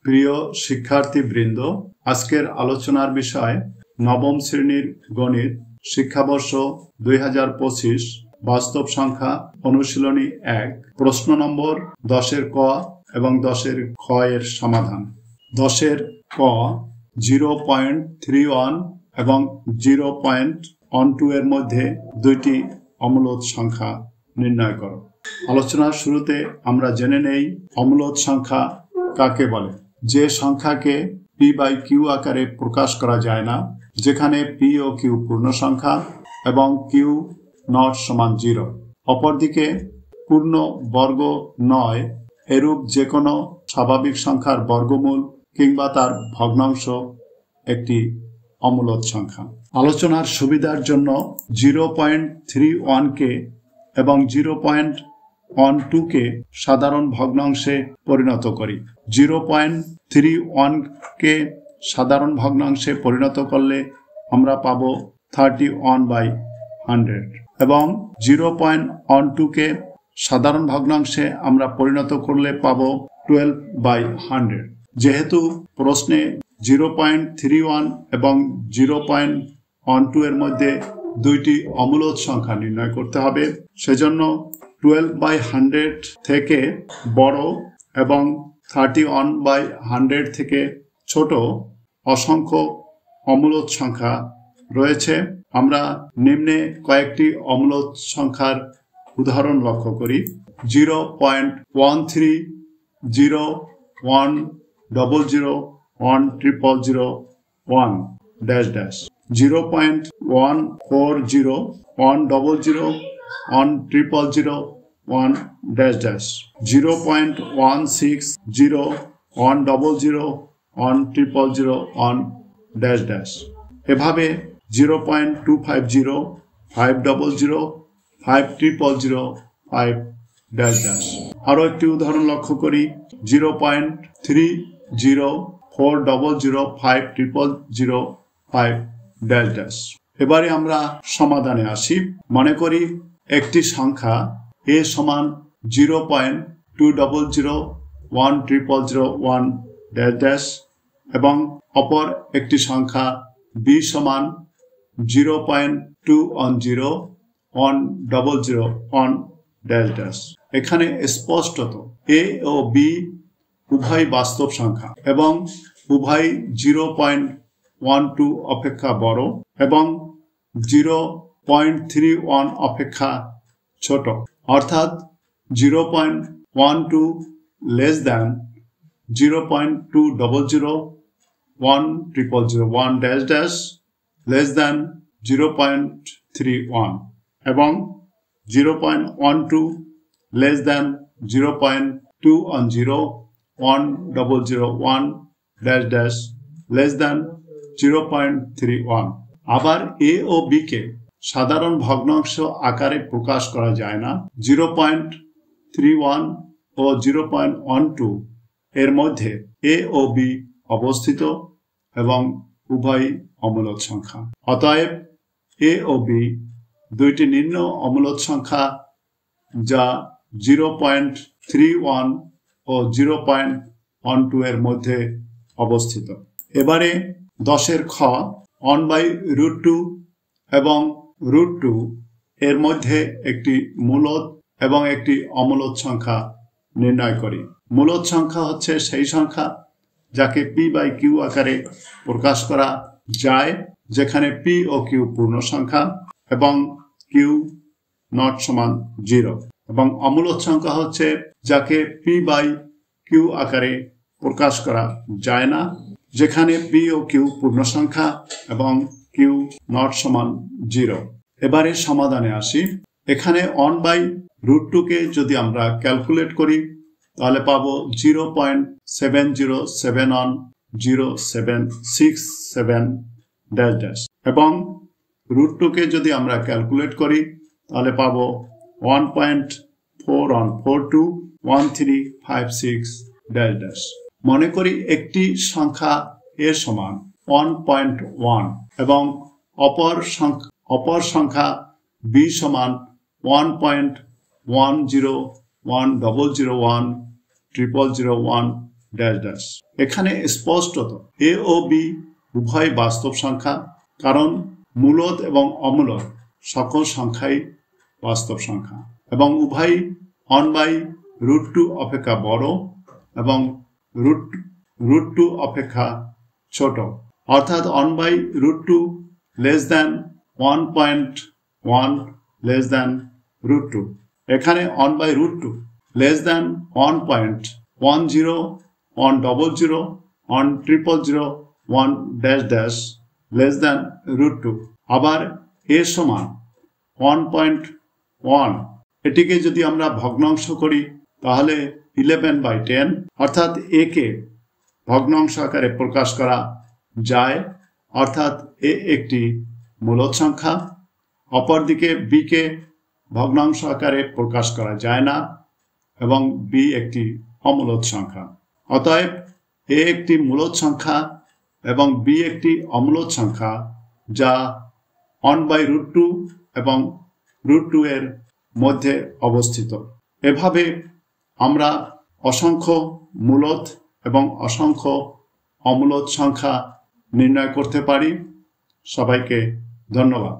প্রিয় শিক্ষার্থীবৃন্দ, আজকের আলোচনার বিষয় নবম শ্রেণীর গণিত শিক্ষাবর্ষ 2025 বাস্তব সংখ্যা অনুশীলনী 1 প্রশ্ন নম্বর 10-এর ক এবং 10-এর খ এর সমাধান। 10-এর ক 0.31 এবং 0.12 এর মধ্যে দুইটি অমূলদ সংখ্যা নির্ণয় করো। আলোচনার শুরুতে আমরা জেনে নেই অমূলদ সংখ্যা কাকে বলে। যে সংখ্যাকে পি বাই কিউ আকারে প্রকাশ করা যায় না, যেখানে পি ও কিউ পূর্ণ সংখ্যা এবং কিউ নট সমান 0। অপরদিকে পূর্ণ বর্গ নয় এরূপ যে কোনো স্বাভাবিক সংখ্যার বর্গমূল কিংবা তার ভগ্নাংশ একটি অমূলদ সংখ্যা। আলোচনার সুবিধার জন্য 0.31 কে এবং 0.12 কে সাধারণ ভগ্নাংশে পরিণত করি। 0.31 কে সাধারণ ভগ্নাংশে পরিণত করলে আমরা পাবো 31/100 এবং 0.12 কে সাধারণ ভগ্নাংশে আমরা পরিণত করলে পাবো 12/100। যেহেতু প্রশ্নে 0.31 এবং 0.12 এর মধ্যে দুইটি অমূলদ সংখ্যা নির্ণয় করতে হবে, সেজন্য 12/100 থেকে বড় এবং 31/100 থেকে ছোট অসংখ্য অমূলদ সংখ্যা রয়েছে। আমরা নিম্নে কয়েকটি অমূলদ সংখ্যার উদাহরণ লক্ষ্য করি। 0.13, 0, 1, 00, 1, 000, 1, dash, 0.140, 1, 00, 1, 000, 1, dash, 0.160, 1, 00, 1, 000, 1, dash। এভাবে 0.250, 500, 5, 000, 5, dash। আরো একটি উদাহরণ লক্ষ্য করি। 0.30, 400, 5, 000, 5, dash। এবারে আমরা সমাধানে আসি। মনে করি একটি সংখ্যা a সমান 0.200, 1, 000, 1, dash এবং অপর একটি সংখ্যা b সমান 0.210, 1, 000, 1, dash। এখানে স্পষ্টত a ও b উভয় বাস্তব সংখ্যা এবং উভয় 0.12 অপেক্ষা বড় এবং 0.31 অপেক্ষা ছোট, অর্থাৎ 0.12 less than 0.200, 1, 000, 1, dash less than 0.31 এবং 0.12 less than 0.210, 1, 000, 1, dash less than 0.31। আবার a ও b কে সাধারণ ভগ্নাংশ আকারে প্রকাশ করা যায় না। 0.31 ও 0.12 এর মধ্যে a ও b অবস্থিত এবং উভয় অমূলদ সংখ্যা। অতএব a ও b দুইটি নিম্ন অমূলদ সংখ্যা যা 0.31 ও 0.12 এর মধ্যে অবস্থিত। এবারে 10-এর খ 1/√2 এবং √2 এর মধ্যে একটি মূলদ এবং একটি অমূলদ সংখ্যা নির্ণয় করি। মূলদ সংখ্যা হচ্ছে সেই সংখ্যা যাকে p বাই কিউ আকারে প্রকাশ করা যায়, যেখানে p ও q পূর্ণ সংখ্যা এবং q নট সমান 0। এবং অমূলদ সংখ্যা হচ্ছে যাকে p বাই কিউ আকারে প্রকাশ করা যায় না, যেখানে p ও q পূর্ণ সংখ্যা এবং q নট সমান 0। এবারে সমাধানে আসি। এখানে 1/√2 কে যদি আমরা ক্যালকুলেট করি তাহলে পাবো 0.7071067 dash এবং √2 কে যদি আমরা ক্যালকুলেট করি তাহলে পাবো 1.41421356 dash। মনে করি একটি সংখ্যা a সমান 1.1 এবং অপর সংখ্যা b সমান 1.101001 00001 ড্যাশ ড্যাশ। এখানে স্পষ্টত এ ও বি উভয় বাস্তব সংখ্যা, কারণ মূলদ এবং অমূলদ সকল সংখ্যাই বাস্তব সংখ্যা এবং উভয় 1/√2 অপেক্ষা বড় এবং √2 অপেক্ষা ছোট, অর্থাৎ 1/√2 লেস দ্যান 1.1 লেস দ্যান √2। এখানে 1/√2 less than 1.10 100 100 1 dash dash less than √2। আবার এ সমান 1.1, এটিকে যদি আমরা ভগ্নাংশ করি তাহলে 11/10, অর্থাৎ এ কে ভগ্নাংশ আকারে প্রকাশ করা যায়, অর্থাৎ এ একটি মূলদ সংখ্যা। অপরদিকে বি কে ভগ্নাংশ আকারে প্রকাশ করা যায় না এবং বি একটি অমূলদ সংখ্যা। অতএব এ একটি মূলদ সংখ্যা এবং বি একটি অমূলদ সংখ্যা, যা 1/√2 এবং √2 এর মধ্যে অবস্থিত। এভাবে আমরা অসংখ্য মূলদ এবং অসংখ্য অমূলদ সংখ্যা নির্ণয় করতে পারি। সবাইকে ধন্যবাদ।